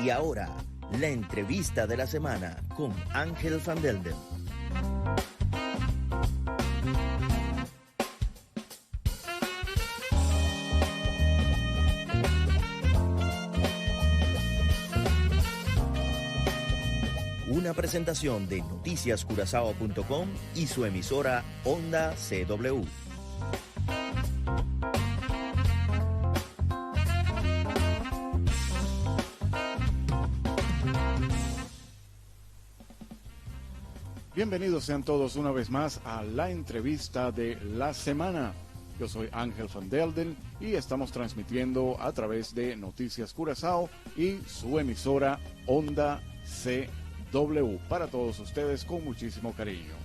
Y ahora, la entrevista de la semana con Ángel Van Delden. Una presentación de noticiascurazao.com y su emisora Onda CW. Bienvenidos sean todos una vez más a la entrevista de la semana. Yo soy Ángel Van Delden y estamos transmitiendo a través de Noticias Curazao y su emisora Onda CW para todos ustedes con muchísimo cariño.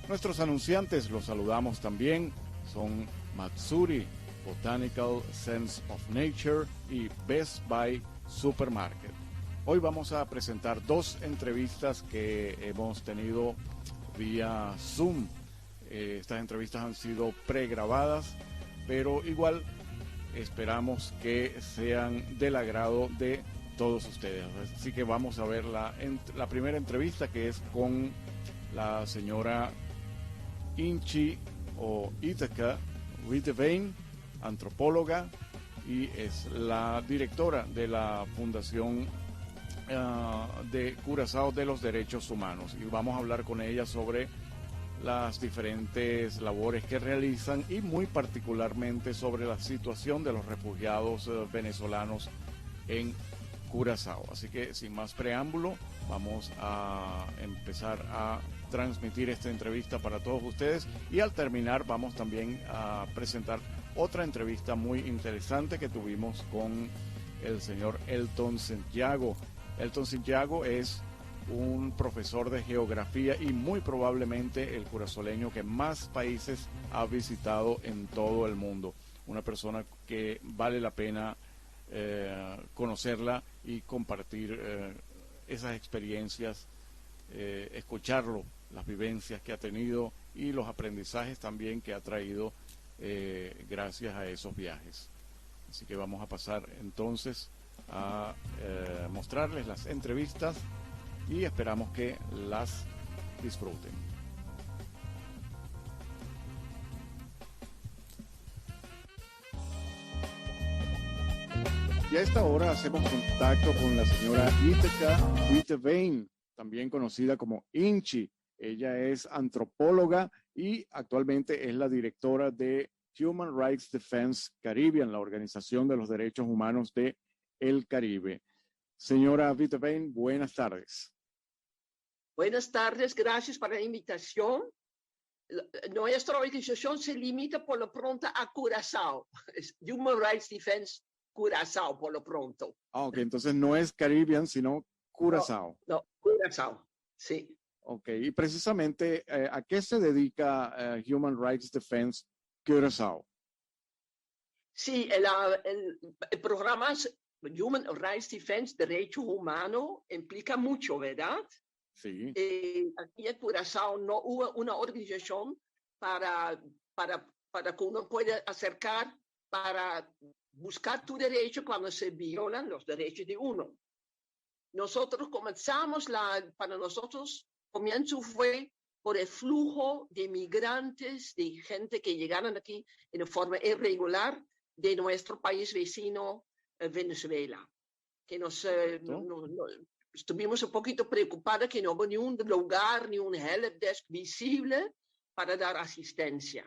Nuestros anunciantes los saludamos también, son Matsuri, Botanical Sense of Nature y Best Buy Supermarket. Hoy vamos a presentar dos entrevistas que hemos tenido vía Zoom. Estas entrevistas han sido pregrabadas, pero igual esperamos que sean del agrado de todos ustedes. Así que vamos a ver la primera entrevista, que es con la señora Inchi o Ítaca Witteveen, antropóloga, y es la directora de la Fundación de Curazao de los Derechos Humanos, y vamos a hablar con ella sobre las diferentes labores que realizan y muy particularmente sobre la situación de los refugiados venezolanos en Curazao. Así que sin más preámbulo, vamos a empezar a transmitir esta entrevista para todos ustedes, y al terminar vamos también a presentar otra entrevista muy interesante que tuvimos con el señor Elton Santiago. Elton Santiago es un profesor de geografía y muy probablemente el curazoleño que más países ha visitado en todo el mundo. Una persona que vale la pena conocerla y compartir esas experiencias, escucharlo, las vivencias que ha tenido y los aprendizajes también que ha traído gracias a esos viajes. Así que vamos a pasar entonces a mostrarles las entrevistas y esperamos que las disfruten. Y a esta hora hacemos contacto con la señora Ítaca Witteveen, también conocida como Inchi. Ella es antropóloga y actualmente es la directora de Human Rights Defense Caribbean, la Organización de los Derechos Humanos de el Caribe. Señora Witteveen, buenas tardes. Buenas tardes, gracias por la invitación. Nuestra organización se limita por lo pronto a Curazao, Human Rights Defense Curazao por lo pronto. Ok, entonces no es Caribbean, sino Curazao. No, Curazao, sí. Ok, y precisamente, ¿a qué se dedica Human Rights Defense Curazao? Sí, el programa Human Rights Defense, Derecho Humano, implica mucho, ¿verdad? Sí. Aquí en Curazao no hubo una organización para que uno pueda acercar para buscar tu derecho cuando se violan los derechos de uno. Nosotros comenzamos, para nosotros, comienzo fue por el flujo de migrantes, de gente que llegaron aquí en forma irregular de nuestro país vecino, Venezuela, que estuvimos un poquito preocupados que no hubo ni un lugar, ni un helpdesk visible para dar asistencia.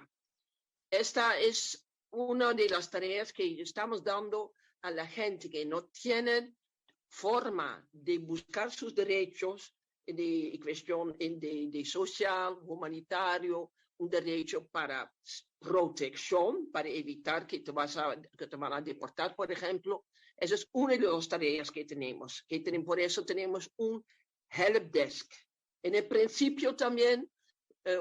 Esta es una de las tareas que estamos dando a la gente que no tiene forma de buscar sus derechos de cuestión de social, humanitario, un derecho para protección, para evitar que te van a deportar, por ejemplo. Esa es una de las tareas que tenemos. Por eso tenemos un helpdesk. En el principio también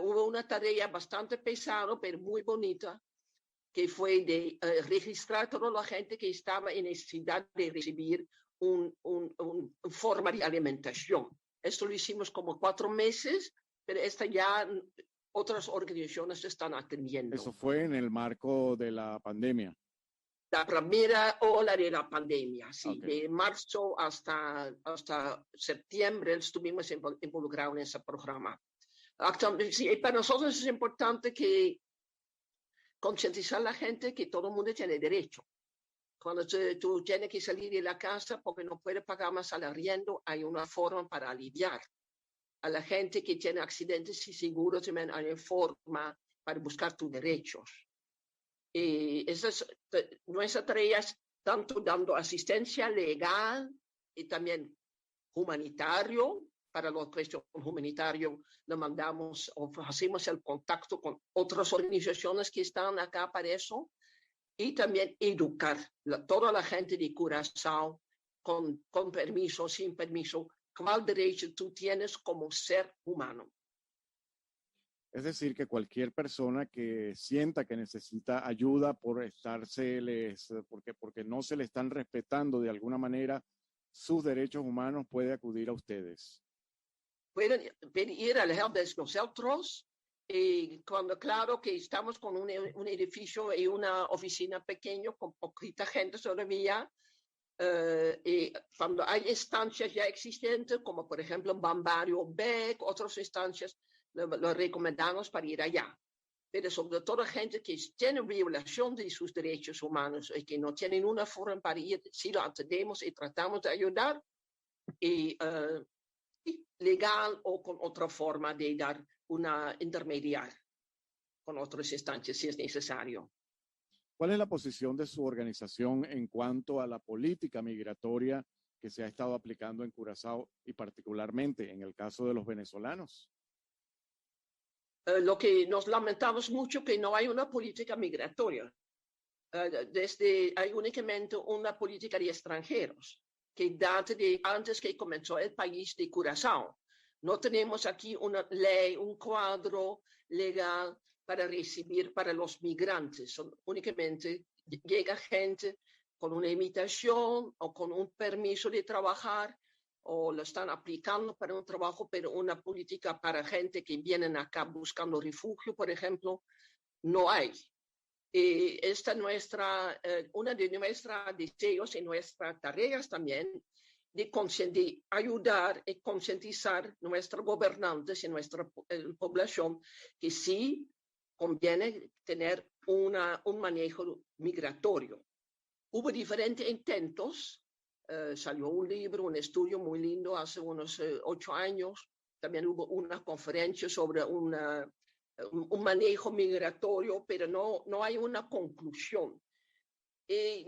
hubo una tarea bastante pesada, pero muy bonita, que fue de registrar a toda la gente que estaba en necesidad de recibir una forma de alimentación. Esto lo hicimos como 4 meses, pero ya otras organizaciones están atendiendo. Eso fue en el marco de la pandemia. la primera ola de la pandemia, sí, Okay. de marzo hasta septiembre estuvimos involucrados en ese programa. Sí, para nosotros es importante que concientizar a la gente que todo el mundo tiene derecho. Cuando tú tienes que salir de la casa porque no puedes pagar más al arriendo, hay una forma para aliviar. A la gente que tiene accidentes y seguros también hay una forma para buscar tus derechos. Y esa es nuestra tarea, es tanto dando asistencia legal y también humanitario. Para los cuestiones humanitarios le mandamos o hacemos el contacto con otras organizaciones que están acá para eso. Y también educar toda la gente de Curazao con permiso, sin permiso, cuál derecho tú tienes como ser humano. Es decir, que cualquier persona que sienta que necesita ayuda por porque no se le están respetando de alguna manera sus derechos humanos puede acudir a ustedes. Pueden ir al help desk nosotros y cuando claro que estamos con un edificio y una oficina pequeño con poquita gente todavía, y cuando hay instancias ya existentes, como por ejemplo Bambario, Beck, otras instancias, lo recomendamos para ir allá. Pero sobre todo gente que tiene violación de sus derechos humanos y que no tienen una forma para ir, si lo atendemos y tratamos de ayudar, y legal o con otra forma de dar una intermediar con otras instancias si es necesario. ¿Cuál es la posición de su organización en cuanto a la política migratoria que se ha estado aplicando en Curazao y particularmente en el caso de los venezolanos? Lo que nos lamentamos mucho que no hay una política migratoria. Hay únicamente una política de extranjeros que data de antes que comenzó el país de Curazao. No tenemos aquí una ley, un cuadro legal para recibir para los migrantes. Únicamente llega gente con una invitación o con un permiso de trabajar o lo están aplicando para un trabajo, pero una política para gente que vienen acá buscando refugio, por ejemplo, no hay. Esta una de nuestros deseos y nuestras tareas también de ayudar y concientizar nuestros gobernantes y nuestra población que sí conviene tener un manejo migratorio. Hubo diferentes intentos, salió un libro, un estudio muy lindo hace unos 8 años, también hubo una conferencia sobre un manejo migratorio, pero no hay una conclusión. Y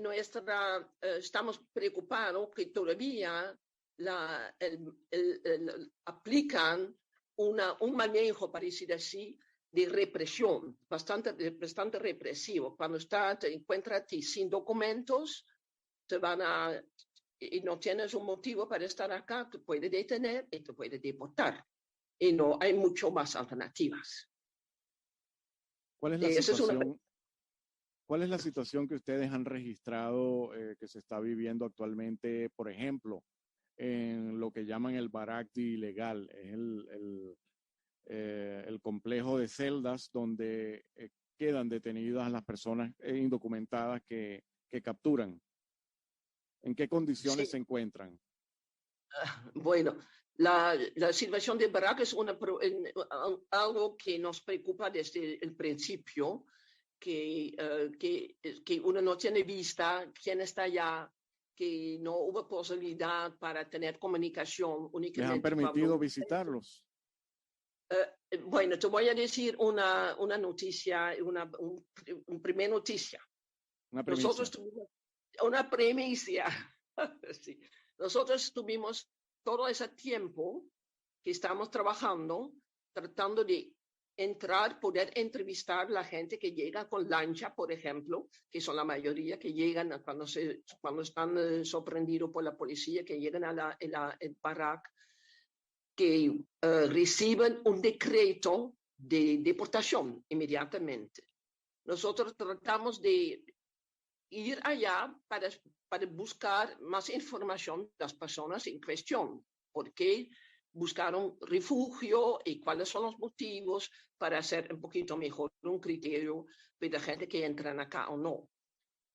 estamos preocupados que todavía aplican un manejo, para decir así, de represión, bastante represivo. Cuando te encuentras sin documentos, y no tienes un motivo para estar acá, te puede detener y te puede deportar. Y no hay mucho más alternativas. ¿Cuál es la situación? ¿Cuál es la situación que ustedes han registrado que se está viviendo actualmente, por ejemplo, en lo que llaman el Barakdi ilegal? Es el complejo de celdas donde quedan detenidas las personas indocumentadas que capturan. ¿En qué condiciones se encuentran? Bueno, la situación de Barak es algo que nos preocupa desde el principio, que uno no tiene vista quién está allá, que no hubo posibilidad para tener comunicación únicamente. ¿Les han permitido visitarlos? Bueno, te voy a decir una noticia, una primera noticia. Una premisa. Nosotros tuvimos una premisa. Sí. Nosotros tuvimos todo ese tiempo que estamos trabajando, tratando de poder entrevistar a la gente que llega con lancha, por ejemplo, que son la mayoría que llegan cuando están sorprendidos por la policía, que llegan a el Barak, que reciben un decreto de deportación inmediatamente. Nosotros tratamos de ir allá para buscar más información de las personas en cuestión, por qué buscaron refugio y cuáles son los motivos para hacer un poquito mejor un criterio de la gente que entran acá o no.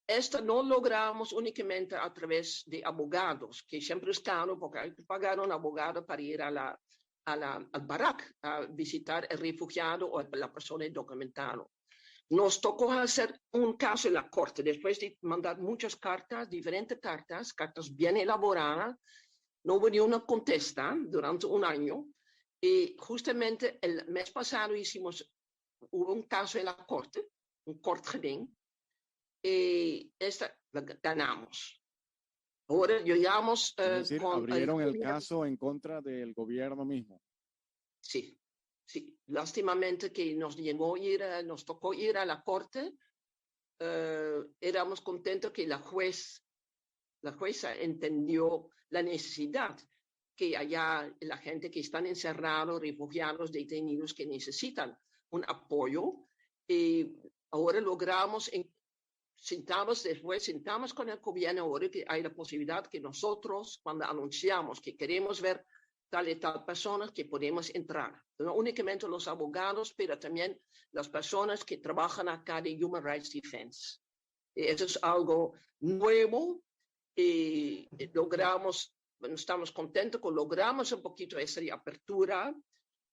Esto no logramos únicamente a través de abogados, que siempre es caro porque hay que pagar a un abogado para ir al barak a visitar el refugiado o la persona indocumentada. Nos tocó hacer un caso en la corte, después de mandar muchas cartas, diferentes cartas bien elaboradas, no hubo ni una contesta durante un año, y justamente el mes pasado hubo un caso en la corte, un courtgeding, y ganamos. Ahora llegamos Es decir, abrieron el caso en contra del gobierno mismo. Sí, sí. Lástimamente que nos tocó ir a la corte. Éramos contentos que la jueza entendió la necesidad que haya la gente que están encerrados, refugiados, detenidos, que necesitan un apoyo. Y ahora logramos, sentamos con el gobierno ahora que hay la posibilidad que nosotros, cuando anunciamos que queremos ver tal y tal personas, que podemos entrar. No únicamente los abogados, pero también las personas que trabajan acá de Human Rights Defense. Eso es algo nuevo y estamos contentos que logramos un poquito esa apertura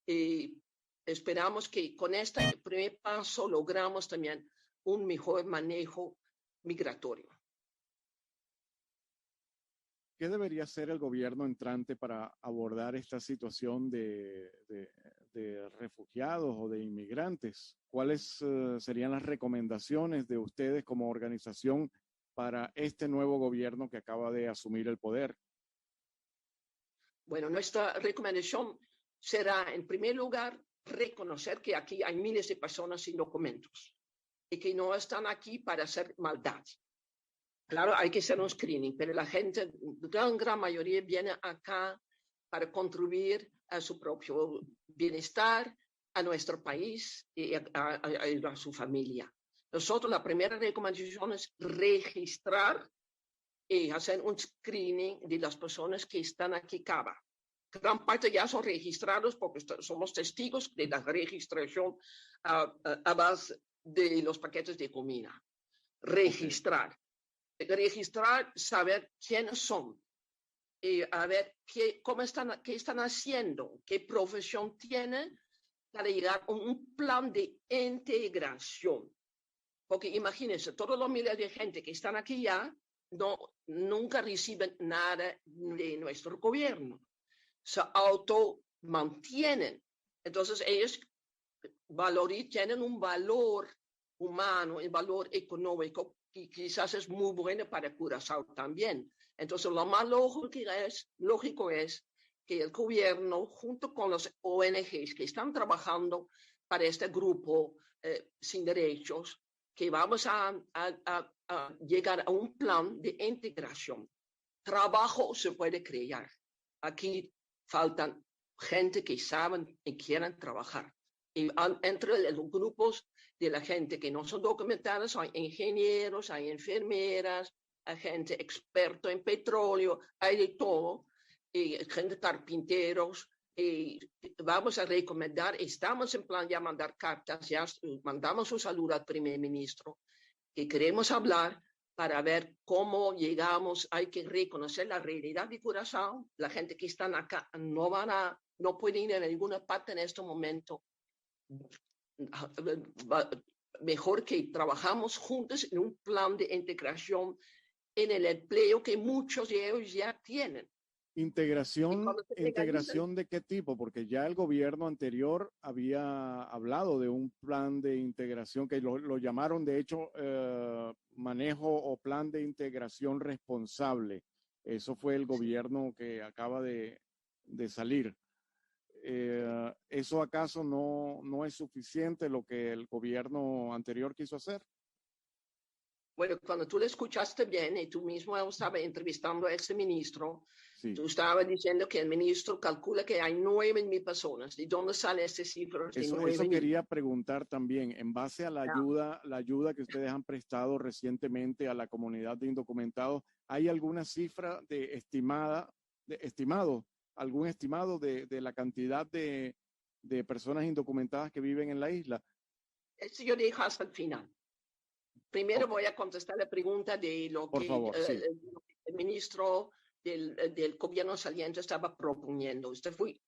y esperamos que con este primer paso logramos también un mejor manejo migratorio. ¿Qué debería hacer el gobierno entrante para abordar esta situación de refugiados o de inmigrantes? ¿Cuáles serían las recomendaciones de ustedes como organización para este nuevo gobierno que acaba de asumir el poder? Bueno, nuestra recomendación será, en primer lugar, reconocer que aquí hay miles de personas sin documentos y que no están aquí para hacer maldad. Claro, hay que hacer un screening, pero la gente, gran mayoría, viene acá para contribuir a su propio bienestar, a nuestro país y a su familia. Nosotros, la primera recomendación es registrar y hacer un screening de las personas que están aquí acá. Gran parte ya son registrados porque somos testigos de la registración a base de los paquetes de comida. Registrar. Okay. Registrar, saber quiénes son, a ver qué están haciendo, qué profesión tienen para llegar a un plan de integración. Porque imagínense, todos los miles de gente que están aquí ya nunca reciben nada de nuestro gobierno. Se automantienen. Entonces ellos tienen un valor humano, un valor económico que quizás es muy bueno para Curazao también. Entonces lo más lógico es que el gobierno, junto con los ONGs que están trabajando para este grupo sin derechos, que vamos a llegar a un plan de integración. Trabajo se puede crear. Aquí faltan gente que saben y quieren trabajar. Y entre los grupos de la gente que no son documentados hay ingenieros, hay enfermeras, hay gente experta en petróleo, hay de todo, y gente carpinteros. Y vamos a recomendar, estamos en plan ya mandar cartas, ya mandamos un saludo al primer ministro, que queremos hablar para ver cómo llegamos. Hay que reconocer la realidad de Curazao. La gente que están acá no pueden ir a ninguna parte en este momento. Mejor que trabajamos juntos en un plan de integración en el empleo que muchos de ellos ya tienen. ¿Integración de qué tipo? Porque ya el gobierno anterior había hablado de un plan de integración que lo llamaron, de hecho, manejo o plan de integración responsable. Eso fue el gobierno que acaba de salir. ¿Eso acaso no es suficiente lo que el gobierno anterior quiso hacer? Bueno, cuando tú le escuchaste bien y tú mismo estabas entrevistando a ese ministro, sí. Tú estabas diciendo que el ministro calcula que hay 9,000 personas. ¿De dónde sale ese cifra? Eso quería preguntar también, en base a la ayuda que ustedes han prestado recientemente a la comunidad de indocumentados, ¿hay alguna cifra algún estimado de la cantidad de personas indocumentadas que viven en la isla? Eso yo dejo hasta el final. primero voy a contestar la pregunta de lo Por que favor, sí. el ministro del gobierno saliente estaba proponiendo. Usted fue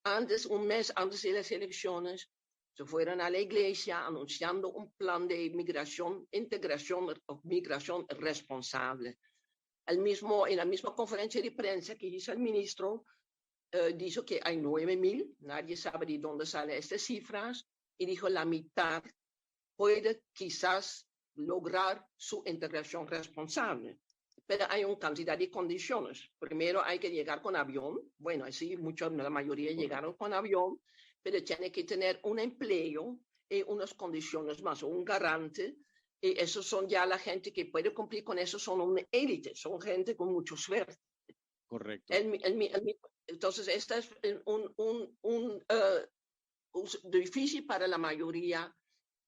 un mes antes de las elecciones, se fueron a la iglesia anunciando un plan de migración, migración responsable. En la misma conferencia de prensa que hizo el ministro, dijo que hay 9,000, nadie sabe de dónde salen estas cifras, y dijo la mitad puede quizás lograr su integración responsable. Pero hay una cantidad de condiciones. Primero hay que llegar con avión. Bueno, así la mayoría llegaron con avión, pero tiene que tener un empleo y unas condiciones más, un garante. Y esos son ya la gente que puede cumplir con eso, son una élite, son gente con mucha suerte. Correcto. Entonces, esta es difícil para la mayoría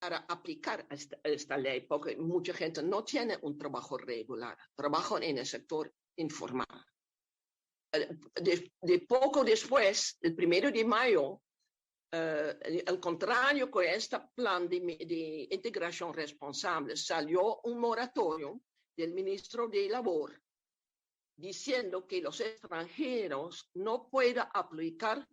para aplicar esta ley, porque mucha gente no tiene un trabajo regular, trabajan en el sector informal. De poco después, el 1 de mayo, al contrario con este plan de integración responsable, salió un moratorio del ministro de Labor diciendo que los extranjeros no pueden aplicar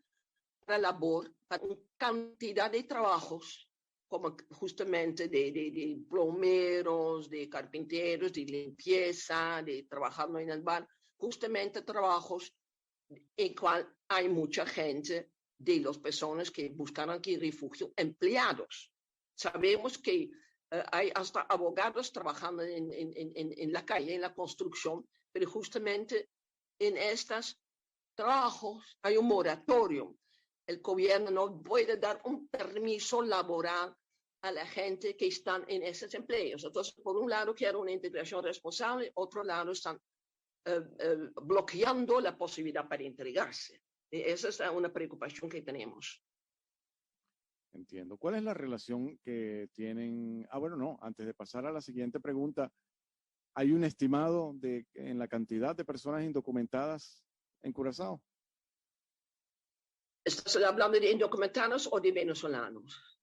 para labor, para una cantidad de trabajos, como justamente de plomeros, de carpinteros, de limpieza, de trabajando en el bar, justamente trabajos en cual hay mucha gente de las personas que buscan aquí refugio, empleados. Sabemos que hay hasta abogados trabajando en la calle, en la construcción, pero justamente en estos trabajos hay un moratorio. El gobierno no puede dar un permiso laboral a la gente que están en esos empleos. Entonces, por un lado, quieren una integración responsable, otro lado, están bloqueando la posibilidad para integrarse. Esa es una preocupación que tenemos. Entiendo. ¿Cuál es la relación que tienen? Bueno, no, antes de pasar a la siguiente pregunta, ¿hay un estimado en la cantidad de personas indocumentadas en Curazao? ¿Estás hablando de indocumentados o de venezolanos?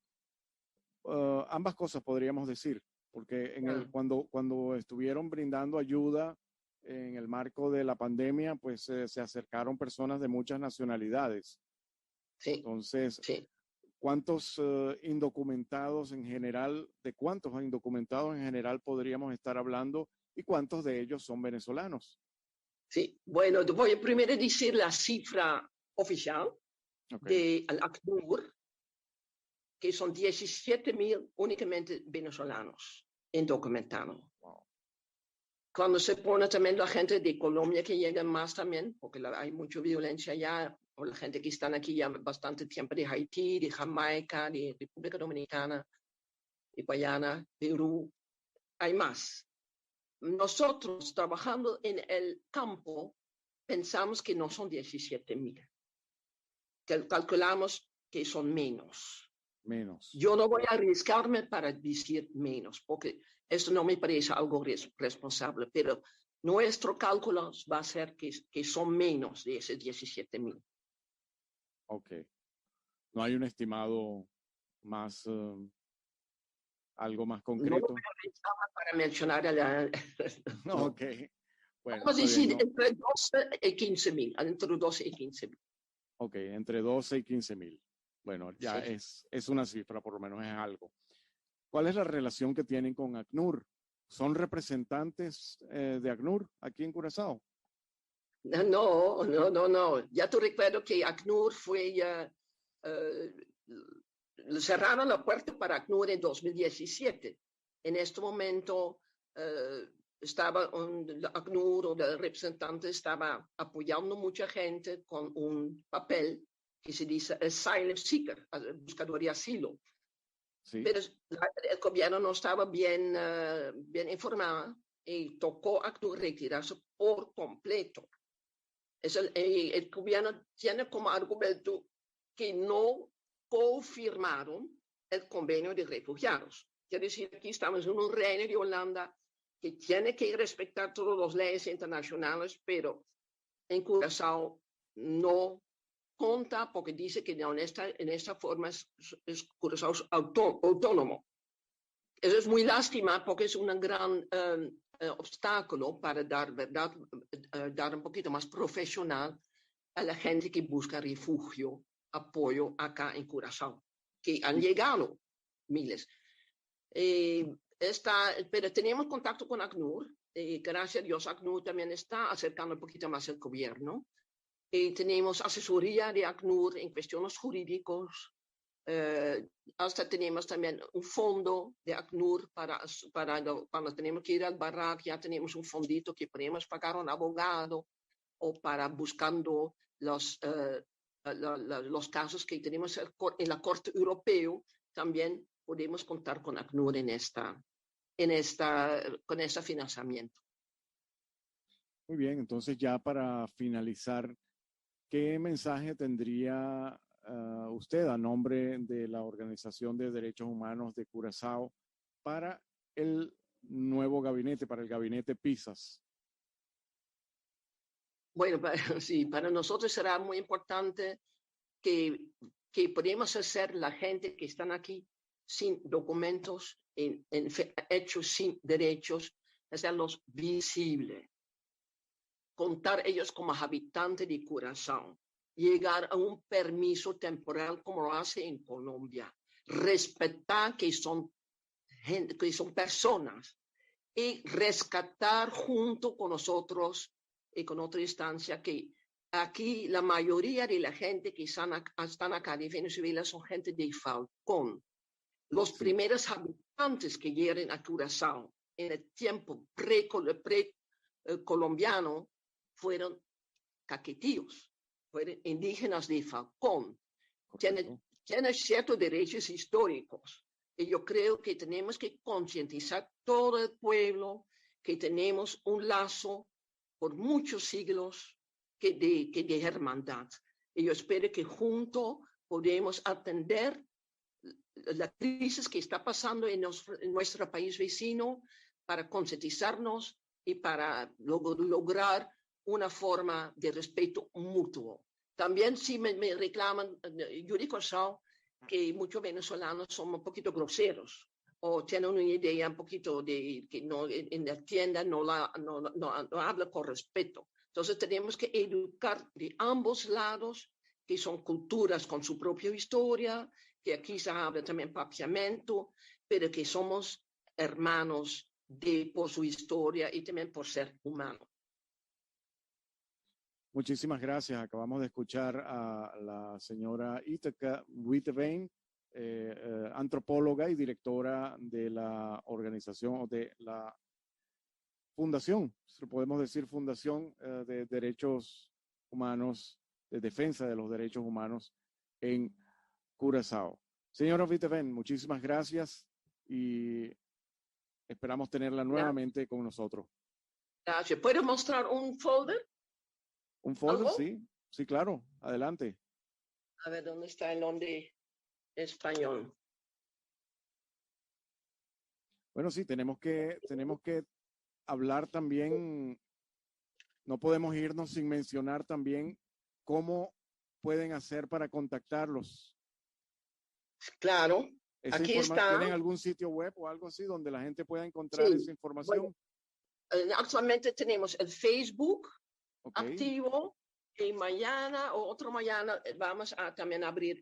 Ambas cosas podríamos decir, porque cuando estuvieron brindando ayuda en el marco de la pandemia, pues se acercaron personas de muchas nacionalidades. Sí. Entonces, sí. ¿cuántos indocumentados en general, de cuántos indocumentados en general podríamos estar hablando y cuántos de ellos son venezolanos? Sí, bueno, voy a primero decir la cifra oficial del ACNUR, que son 17,000 únicamente venezolanos indocumentados. Wow. Cuando se pone también la gente de Colombia que llega más también, porque hay mucha violencia allá, o la gente que están aquí ya bastante tiempo de Haití, de Jamaica, de República Dominicana, de Guyana, Perú, hay más. Nosotros trabajando en el campo pensamos que no son 17,000. Calculamos que son menos. Yo no voy a arriesgarme para decir menos, porque esto no me parece algo responsable, pero nuestro cálculo va a ser que son menos de esos 17,000. Ok. ¿No hay un estimado más, algo más concreto? No voy a arriesgarme para mencionar a la... No. Ok. Bueno, vamos a decir entre 12 y 15,000, entre 12 y 15,000. Ok, entre 12 y 15,000. Bueno, ya sí. es una cifra, por lo menos es algo. ¿Cuál es la relación que tienen con ACNUR? ¿Son representantes de ACNUR aquí en Curazao? No. Ya te recuerdo que ACNUR fue... cerraron la puerta para ACNUR en 2017. En este momento estaba ACNUR o el representante estaba apoyando mucha gente con un papel que se dice asylum seeker, buscador de asilo. Sí. Pero el gobierno no estaba bien informado y tocó ACNUR retirarse por completo. El gobierno tiene como argumento que no confirmaron el convenio de refugiados. Quiere decir, aquí estamos en un reino de Holanda que tiene que respetar todas las leyes internacionales, pero en Curazao no conta porque dice que no, en esta forma es Curazao autónomo. eso es muy lástima porque es un gran obstáculo para dar un poquito más profesional a la gente que busca refugio, apoyo acá en Curazao, que han llegado miles. Pero tenemos contacto con ACNUR, gracias a Dios ACNUR también está acercando un poquito más al gobierno. Tenemos asesoría de ACNUR en cuestiones jurídicos. Hasta tenemos también un fondo de ACNUR cuando tenemos que ir al barraco, ya tenemos un fondito que podemos pagar a un abogado o para buscando los casos que tenemos en la Corte Europea, también podemos contar con ACNUR con este financiamiento. Muy bien, entonces ya para finalizar, ¿qué mensaje tendría usted a nombre de la Organización de Derechos Humanos de Curazao para el nuevo gabinete, para el gabinete PISAS? Bueno, sí, para nosotros será muy importante que podemos hacer la gente que están aquí sin documentos, hechos sin derechos, hacerlos visibles, contar ellos como habitantes de Curazao, llegar a un permiso temporal como lo hace en Colombia, respetar que son personas y rescatar junto con nosotros y con otra instancia que aquí la mayoría de la gente que están acá de Venezuela son gente de Falcón. Los primeros habitantes que llegan a Curazao en el tiempo pre-colombiano fueron caquetíos, fueron indígenas de Falcón. Tienen ciertos derechos históricos. Y yo creo que tenemos que concientizar todo el pueblo que tenemos un lazo por muchos siglos de hermandad. Y yo espero que juntos podemos atender la crisis que está pasando en nuestro país vecino para concientizarnos y para lograr una forma de respeto mutuo. También si me reclaman, yo digo que muchos venezolanos son un poquito groseros o tienen una idea un poquito de que no, en la tienda no habla con respeto. Entonces tenemos que educar de ambos lados, que son culturas con su propia historia, que aquí se habla también papiamento, pero que somos hermanos por su historia y también por ser humanos. Muchísimas gracias. Acabamos de escuchar a la señora Ítaca Witteveen, antropóloga y directora de la organización o de la fundación, podemos decir Fundación de Derechos Humanos, de Defensa de los Derechos Humanos en Curazao. Señora Witteveen, muchísimas gracias y esperamos tenerla nuevamente con nosotros. Gracias. ¿Puedo mostrar un folder? ¿Un folder? ¿Algo? Sí, sí, claro. Adelante. A ver, ¿dónde está el nombre español? Bueno, sí, tenemos que hablar también, no podemos irnos sin mencionar también cómo pueden hacer para contactarlos. Claro, aquí está. ¿Tienen algún sitio web o algo así donde la gente pueda encontrar esa información? Bueno, actualmente tenemos el Facebook activo y mañana o otro mañana vamos a también abrir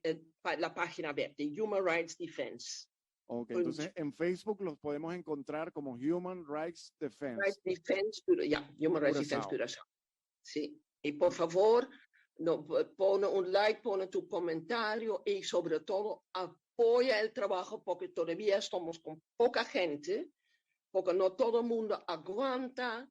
la página web de Human Rights Defense. Ok, entonces en Facebook los podemos encontrar como Human Rights Defense. Human Rights Defense Curazao. Sí, y por favor, pone un like, pone tu comentario y sobre todo apoya el trabajo porque todavía estamos con poca gente, porque no todo el mundo aguanta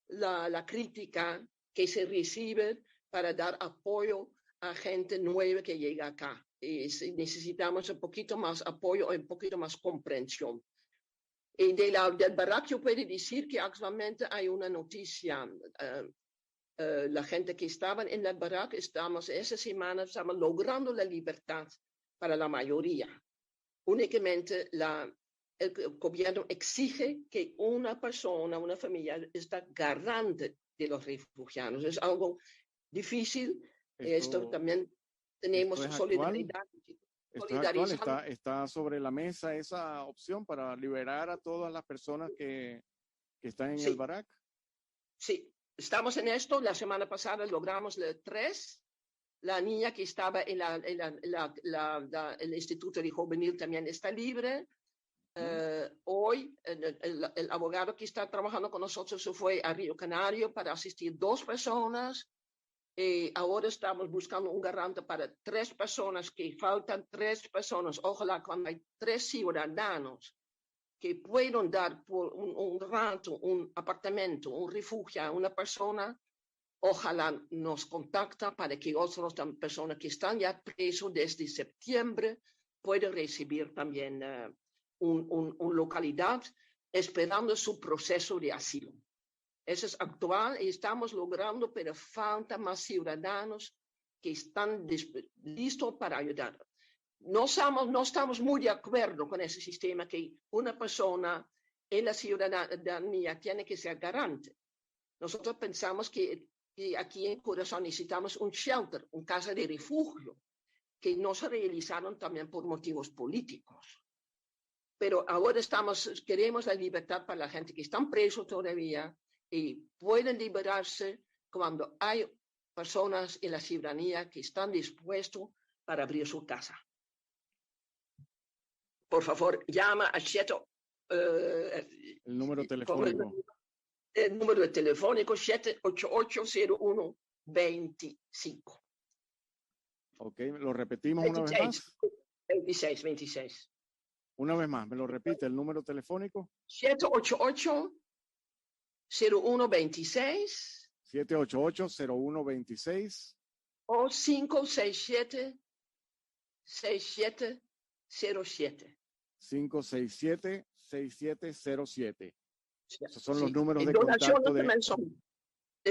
la crítica que se recibe para dar apoyo a gente nueva que llega acá. Y necesitamos un poquito más apoyo y un poquito más comprensión. Y del barraco yo puedo decir que actualmente hay una noticia. La gente que estaba en el barraco, esa semana estamos logrando la libertad para la mayoría. Únicamente el gobierno exige que una persona, una familia, está garante de los refugiados. Es algo difícil. Esto también tenemos solidaridad. Esto es actual, solidarizando. está sobre la mesa esa opción para liberar a todas las personas que están en el Sí, Barak. sí, estamos en esto. La semana pasada logramos 3. La niña que estaba en el Instituto de Juvenil también está libre. Hoy el abogado que está trabajando con nosotros se fue a Río Canario para asistir 2 personas. Ahora estamos buscando un garante para 3 personas, que faltan 3 personas. Ojalá cuando hay 3 ciudadanos que puedan dar por un rato, un apartamento, un refugio a una persona, ojalá nos contacta para que otras personas que están ya presos desde septiembre puedan recibir también una localidad esperando su proceso de asilo. Eso es actual y estamos logrando, pero falta más ciudadanos que están listos para ayudar. No estamos muy de acuerdo con ese sistema que una persona en la ciudadanía tiene que ser garante. Nosotros pensamos que aquí en Curazao necesitamos un shelter, una casa de refugio, que no se realizaron también por motivos políticos. Pero ahora queremos la libertad para la gente que están presos todavía y pueden liberarse cuando hay personas en la ciudadanía que están dispuestos para abrir su casa. Por favor, llama a Cheto. El número telefónico. El número telefónico 788-0125. Ok, lo repetimos una vez más. 26. Una vez más, me lo repite el número telefónico. 788-0126. 788-0126. O 567-6707. 567-6707. Esos son Sí. los números En de contacto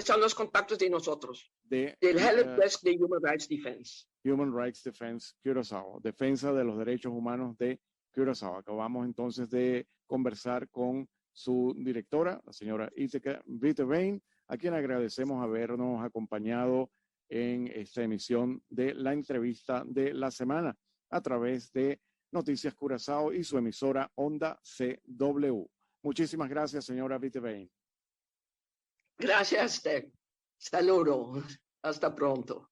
son los contactos de nosotros, del de Help Desk de Human Rights Defense. Human Rights Defense Curaçao, defensa de los derechos humanos de Curaçao. Acabamos entonces de conversar con su directora, la señora Iteke Witteveen, a quien agradecemos habernos acompañado en esta emisión de la entrevista de la semana a través de Noticias Curaçao y su emisora Onda CW. Muchísimas gracias, señora Witteveen. Gracias, Ted. Saludos. Hasta pronto.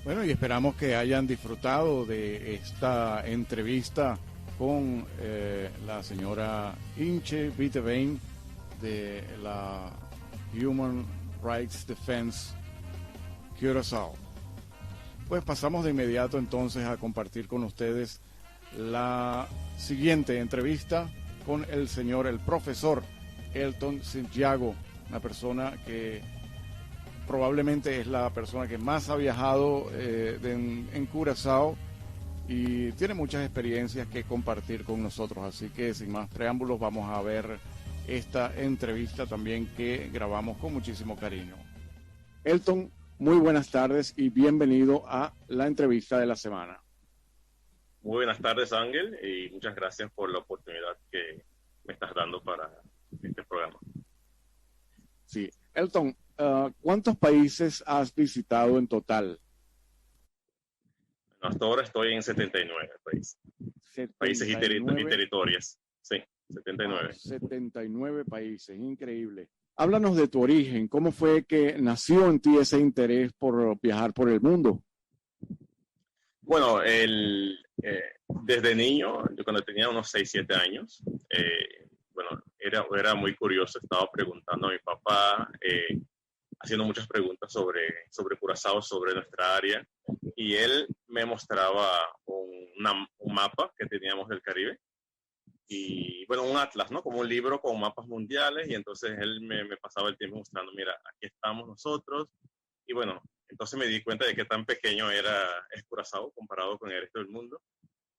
Bueno, y esperamos que hayan disfrutado de esta entrevista con la señora Inche Witteveen de la Human Rights Defense Curaçao. Pues pasamos de inmediato entonces a compartir con ustedes la siguiente entrevista con el profesor Elton Santiago, una persona que probablemente es la persona que más ha viajado en Curazao y tiene muchas experiencias que compartir con nosotros. Así que sin más preámbulos vamos a ver esta entrevista también que grabamos con muchísimo cariño. Elton, muy buenas tardes y bienvenido a la entrevista de la semana. Muy buenas tardes, Ángel, y muchas gracias por la oportunidad que me estás dando para este programa. Sí, Elton, ¿cuántos países has visitado en total? Bueno, hasta ahora estoy en 79 países. 79. Países y territorios. Sí, 79. Wow, 79 países, increíble. Háblanos de tu origen, ¿cómo fue que nació en ti ese interés por viajar por el mundo? Bueno, desde niño, yo cuando tenía unos 6, 7 años, bueno, era muy curioso, estaba preguntando a mi papá, haciendo muchas preguntas sobre Curazao, sobre nuestra área, y él me mostraba un mapa que teníamos del Caribe, y bueno, un atlas, ¿no? Como un libro con mapas mundiales, y entonces él me pasaba el tiempo mostrando, mira, aquí estamos nosotros, y bueno, entonces me di cuenta de qué tan pequeño es Curazao comparado con el resto del mundo,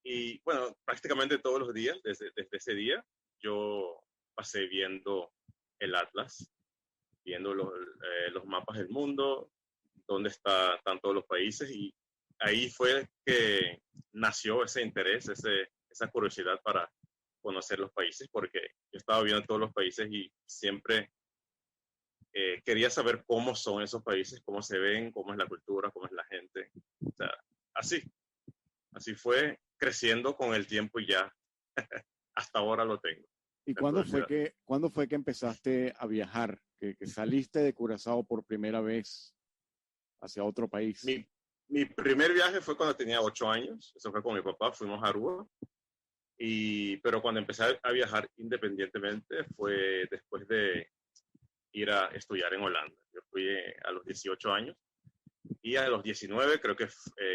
y bueno, prácticamente todos los días, desde ese día, yo pasé viendo el atlas, viendo los mapas del mundo, dónde están todos los países, y ahí fue que nació ese interés, esa curiosidad para conocer los países, porque yo estaba viendo todos los países y siempre quería saber cómo son esos países, cómo se ven, cómo es la cultura, cómo es la gente. O sea, así fue creciendo con el tiempo y ya hasta ahora lo tengo. ¿Y cuándo fue que empezaste a viajar? Que saliste de Curazao por primera vez hacia otro país. Mi primer viaje fue cuando tenía 8 años. Eso fue con mi papá. Fuimos a Aruba. Pero cuando empecé a viajar independientemente fue después de ir a estudiar en Holanda. Yo fui a los 18 años y a los 19 creo que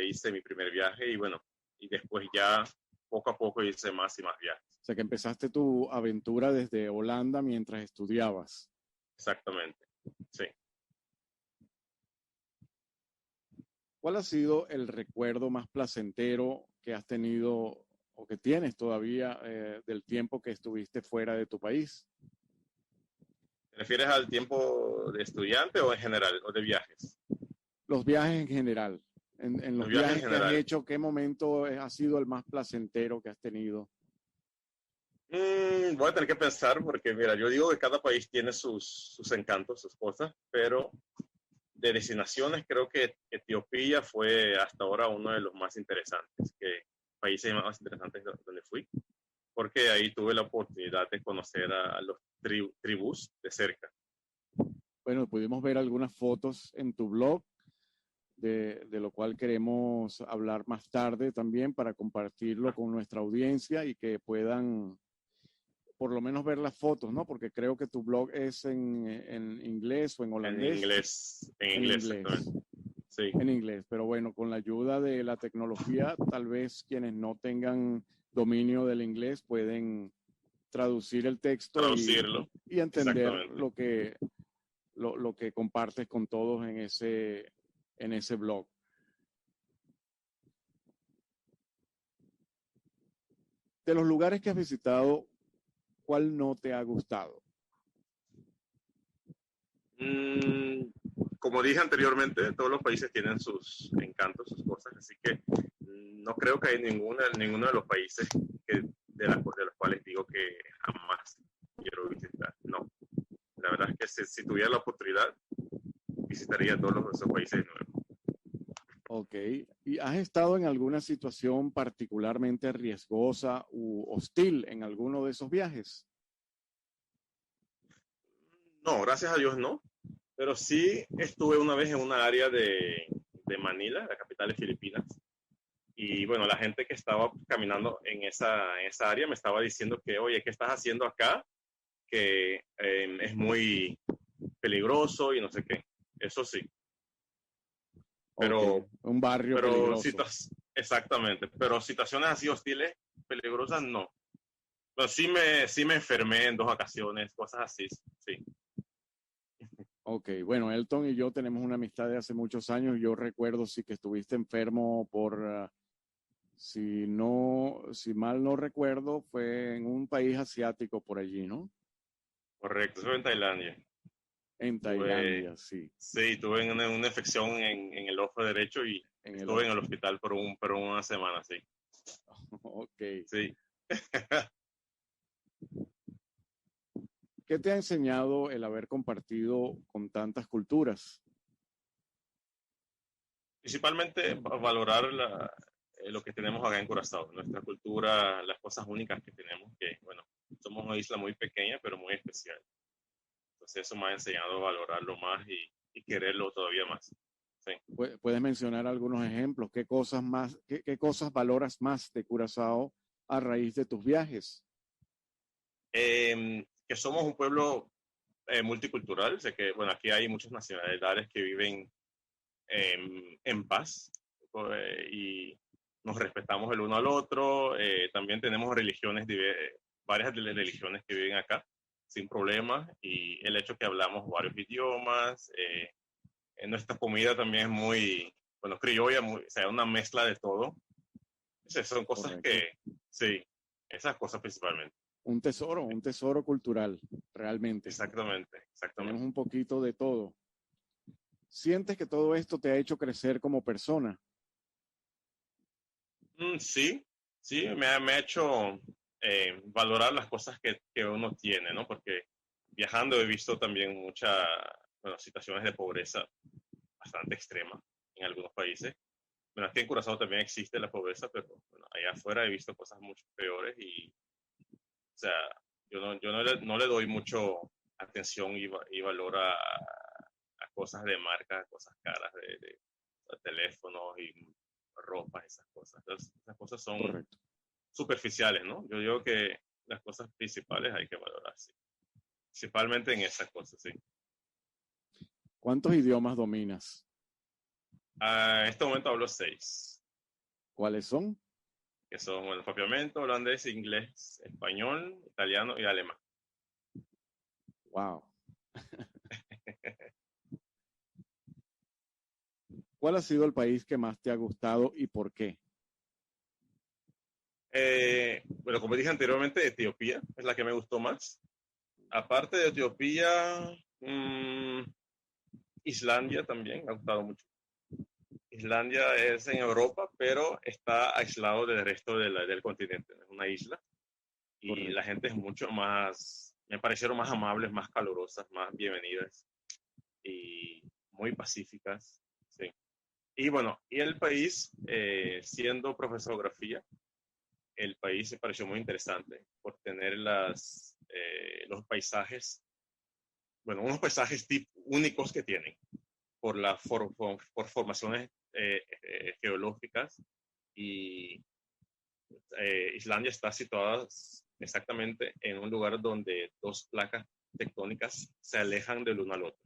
hice mi primer viaje y bueno, y después ya poco a poco hice más y más viajes. O sea que empezaste tu aventura desde Holanda mientras estudiabas. Exactamente, sí. ¿Cuál ha sido el recuerdo más placentero que has tenido o que tienes todavía del tiempo que estuviste fuera de tu país? ¿Te refieres al tiempo de estudiante o en general, o de viajes? Los viajes en general. En los viajes que has hecho, ¿qué momento ha sido el más placentero que has tenido? Voy a tener que pensar porque, mira, yo digo que cada país tiene sus encantos, sus cosas, pero de destinaciones creo que Etiopía fue hasta ahora uno de los más interesantes, países más interesantes donde fui, porque ahí tuve la oportunidad de conocer a los tribus de cerca. Bueno, pudimos ver algunas fotos en tu blog, de lo cual queremos hablar más tarde también para compartirlo con nuestra audiencia y que puedan por lo menos ver las fotos, ¿no? Porque creo que tu blog es en inglés o en holandés. En inglés. Sí. En inglés, pero bueno, con la ayuda de la tecnología, tal vez quienes no tengan dominio del inglés pueden traducir el texto y entender lo que compartes con todos en ese blog. De los lugares que has visitado, ¿cuál no te ha gustado? Como dije anteriormente, todos los países tienen sus encantos, sus cosas, así que no creo que hay ninguno de los países de los cuales digo que jamás quiero visitar. No, la verdad es que si tuviera la oportunidad, visitaría todos esos países de nuevo. Ok, ¿y has estado en alguna situación particularmente riesgosa u hostil en alguno de esos viajes? No, gracias a Dios no, pero sí estuve una vez en una área de Manila, la capital de Filipinas, y bueno, la gente que estaba caminando en esa área me estaba diciendo que, oye, ¿qué estás haciendo acá? Que es muy peligroso y no sé qué, eso sí. Pero, okay. Un barrio peligroso. Exactamente, pero situaciones así hostiles, peligrosas, no. Pero sí me enfermé en 2 ocasiones, cosas así, sí. Ok, bueno, Elton y yo tenemos una amistad de hace muchos años. Yo recuerdo sí que estuviste enfermo por, si mal no recuerdo, fue en un país asiático por allí, ¿no? Correcto, eso fue en Tailandia. En Tailandia, sí. Sí, tuve una infección en el ojo derecho y estuve en el hospital por una semana, sí. Ok. Sí. ¿Qué te ha enseñado el haber compartido con tantas culturas? Principalmente valorar lo que tenemos acá en Curazao, nuestra cultura, las cosas únicas que tenemos, que bueno, somos una isla muy pequeña pero muy especial. Entonces eso me ha enseñado a valorarlo más y quererlo todavía más. Sí. ¿Puedes mencionar algunos ejemplos? ¿Qué cosas valoras más de Curazao a raíz de tus viajes? Que somos un pueblo multicultural, sé que bueno, aquí hay muchas nacionalidades que viven en paz y nos respetamos el uno al otro. También tenemos varias de las religiones que viven acá sin problemas y el hecho que hablamos varios idiomas. Nuestra comida también es muy, bueno, criolla, o sea, una mezcla de todo. Esas son cosas Correcto. Sí, esas cosas principalmente. Un tesoro cultural, realmente. Exactamente. Tenemos un poquito de todo. ¿Sientes que todo esto te ha hecho crecer como persona? Sí, sí, me ha hecho valorar las cosas que uno tiene, ¿no? Porque viajando he visto también muchas, bueno, situaciones de pobreza bastante extrema en algunos países. Bueno, aquí en Curazao también existe la pobreza, pero bueno, allá afuera he visto cosas mucho peores y, o sea, no le doy mucho atención y valor a cosas de marca, cosas caras de teléfonos y ropa, esas cosas. Entonces, esas cosas son Correcto. superficiales, ¿no? Yo digo que las cosas principales hay que valorarse, principalmente en esas cosas, sí. ¿Cuántos idiomas dominas? En este momento hablo 6, ¿Cuáles son? que son, bueno, propiamente holandés, inglés, español, italiano y alemán. Wow. ¿Cuál ha sido el país que más te ha gustado y por qué? Bueno, como dije anteriormente, Etiopía es la que me gustó más. Aparte de Etiopía, Islandia también me ha gustado mucho. Islandia es en Europa, pero está aislado del resto del continente. Es una isla y Correcto. la gente es mucho más, me parecieron más amables, más calurosas, más bienvenidas y muy pacíficas. Sí. Y bueno, y el país, siendo profesor de geografía, el país me pareció muy interesante por tener los paisajes, bueno, unos paisajes únicos que tienen por por formaciones geológicas y Islandia está situada exactamente en un lugar donde dos placas tectónicas se alejan del uno al otro.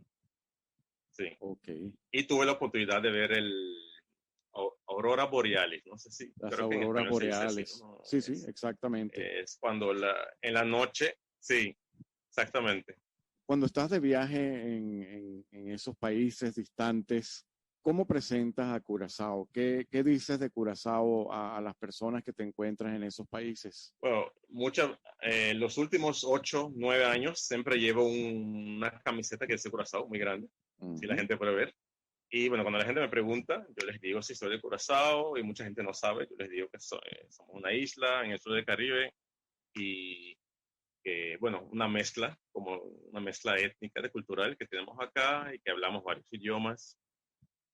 Sí. Ok. Y tuve la oportunidad de ver aurora borealis, no sé si, Las creo que en auroras español se dice así, boreales. ¿no? Sí, sí, exactamente. Es cuando en la noche, sí, exactamente. Cuando estás de viaje en esos países distantes, ¿cómo presentas a Curazao? ¿Qué dices de Curazao a las personas que te encuentras en esos países? Bueno, los últimos 8, 9 años siempre llevo una camiseta que dice Curazao, muy grande, si la Ujú. gente puede ver. Y bueno, cuando la gente me pregunta, yo les digo si soy de Curazao y mucha gente no sabe, yo les digo que somos una isla en el sur del Caribe y que, bueno, como una mezcla étnica, de cultural que tenemos acá y que hablamos varios idiomas.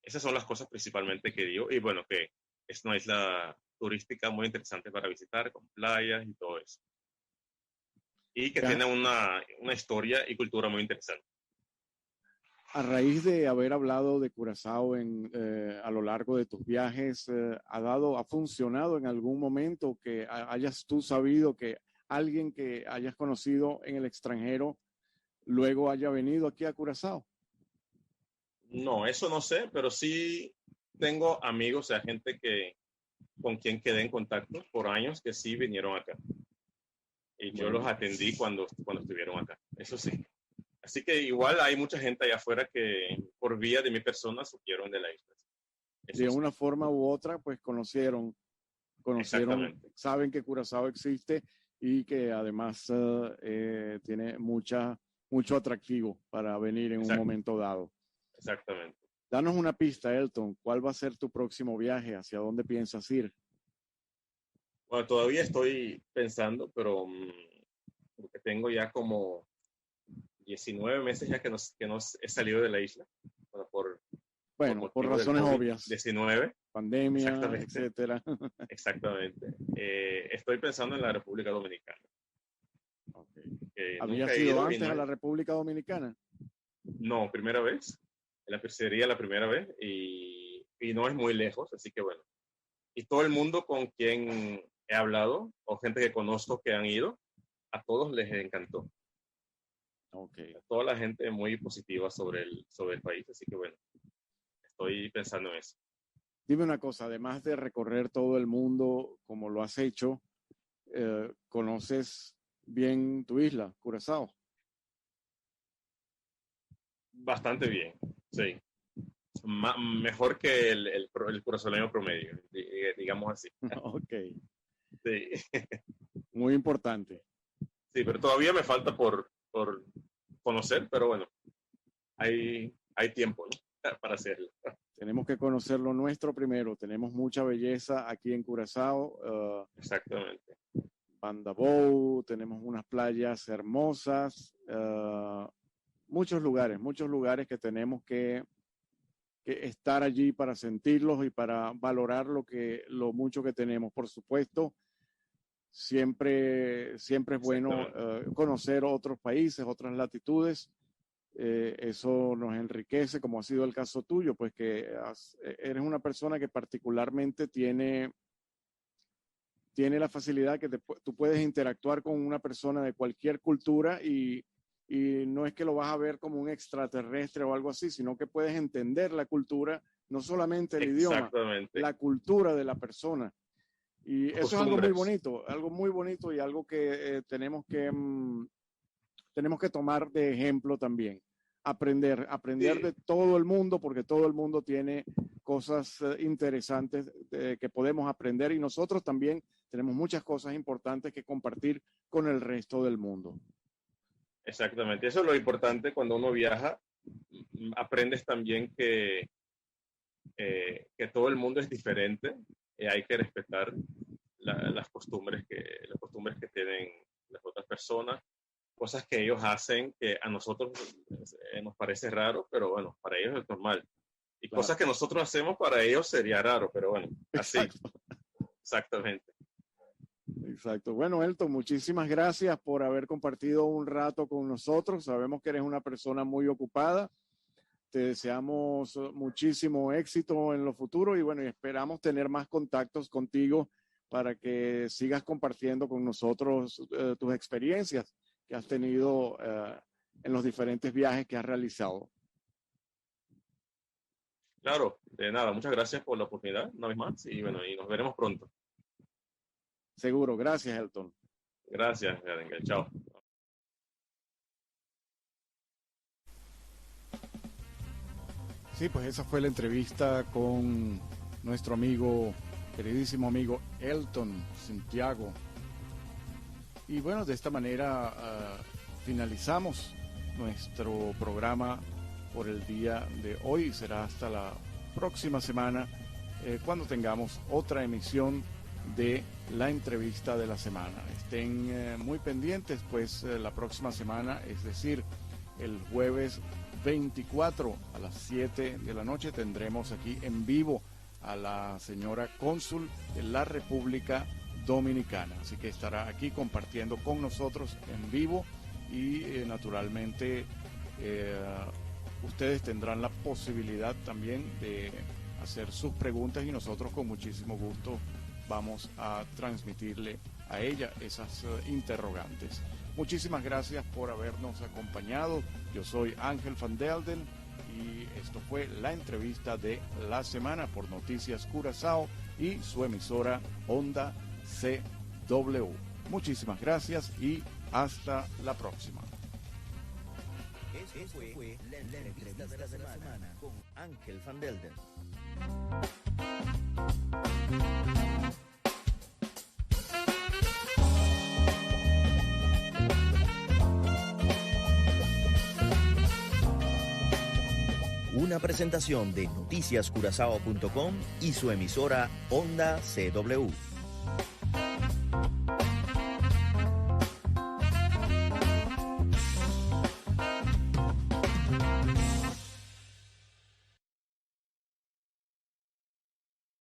Esas son las cosas principalmente que digo. Y bueno, que es una isla turística muy interesante para visitar, con playas y todo eso. Y que Ya, tiene una historia y cultura muy interesante. a raíz de haber hablado de Curazao a lo largo de tus viajes, ¿ha funcionado en algún momento que hayas tú sabido que alguien que hayas conocido en el extranjero luego haya venido aquí a Curazao? No, eso no sé, pero sí tengo amigos, o sea, gente con quien quedé en contacto por años que sí vinieron acá. Y yo los Bueno, atendí cuando estuvieron acá. Eso sí. Así que igual hay mucha gente allá afuera que por vía de mi persona supieron de la isla. de Eso sí, una forma u otra, pues conocieron, exactamente, saben que Curazao existe y que además tiene mucho atractivo para venir en un momento dado. exactamente. Danos una pista, Elton. ¿Cuál va a ser tu próximo viaje? ¿Hacia dónde piensas ir? Bueno, todavía estoy pensando, pero porque tengo ya como 19 meses ya que no he salido de la isla, bueno, por Bueno, por motivo del razones obvias, COVID-19. pandemia, Exactamente, etcétera. exactamente. Estoy pensando en la República Dominicana, Okay. que nunca ¿Habías he ido ido y antes a la República Dominicana? no, primera vez. Sería la primera vez y no es muy lejos, así que bueno. Y todo el mundo con quien he hablado o gente que conozco que han ido, a todos les encantó. Ok. A toda la gente muy positiva sobre el país, así que bueno, estoy pensando en eso. Dime una cosa, además de recorrer todo el mundo como lo has hecho, ¿conoces bien tu isla, Curazao? Bastante bien, sí. Mejor que el curazoleño promedio, digamos así. Ok, Sí, muy importante. sí, pero todavía me falta por conocer, pero bueno, hay tiempo, ¿no? Para hacerlo. Tenemos que conocer lo nuestro primero. Tenemos mucha belleza aquí en Curazao. Exactamente. Bandabou, tenemos unas playas hermosas, muchos lugares que tenemos que estar allí para sentirlos y para valorar lo mucho que tenemos. Por supuesto, siempre es bueno conocer otros países, otras latitudes. Eso nos enriquece, como ha sido el caso tuyo, pues que eres una persona que particularmente tiene la facilidad que tú puedes interactuar con una persona de cualquier cultura y no es que lo vas a ver como un extraterrestre o algo así, sino que puedes entender la cultura, no solamente el idioma, la cultura de la persona. Y eso es algo muy bonito y algo que tenemos que tomar de ejemplo también. Aprender de todo el mundo, porque todo el mundo tiene cosas interesantes que podemos aprender y nosotros también tenemos muchas cosas importantes que compartir con el resto del mundo. Exactamente, eso es lo importante cuando uno viaja. Aprendes también que todo el mundo es diferente y hay que respetar las costumbres que tienen las otras personas, cosas que ellos hacen que a nosotros nos parece raro, pero bueno, para ellos es normal. Y claro, cosas que nosotros hacemos para ellos sería raro, pero bueno, así. Exacto. Exactamente. Exacto. Bueno, Elton, muchísimas gracias por haber compartido un rato con nosotros. Sabemos que eres una persona muy ocupada. Te deseamos muchísimo éxito en lo futuro y bueno, esperamos tener más contactos contigo para que sigas compartiendo con nosotros tus experiencias que has tenido en los diferentes viajes que has realizado. Claro, de nada, muchas gracias por la oportunidad, una vez más, y bueno, y nos veremos pronto. Seguro, gracias, Elton. Gracias, Engel, chao. Sí, pues esa fue la entrevista con nuestro queridísimo amigo Elton Santiago. Y bueno, de esta manera finalizamos nuestro programa por el día de hoy. Será hasta la próxima semana cuando tengamos otra emisión de la entrevista de la semana. Estén muy pendientes, pues la próxima semana, es decir, el jueves 24 a las 7 de la noche tendremos aquí en vivo a la señora cónsul de la República Dominicana. Así que estará aquí compartiendo con nosotros en vivo y naturalmente ustedes tendrán la posibilidad también de hacer sus preguntas y nosotros con muchísimo gusto vamos a transmitirle a ella esas interrogantes. Muchísimas gracias por habernos acompañado. Yo soy Ángel Van Delden y esto fue la entrevista de la semana por Noticias Curazao y su emisora Onda CW. Muchísimas gracias y hasta la próxima. Eso fue la entrevista de la semana con Ángel Van Delden. Una presentación de noticiascurazao.com y su emisora Onda CW.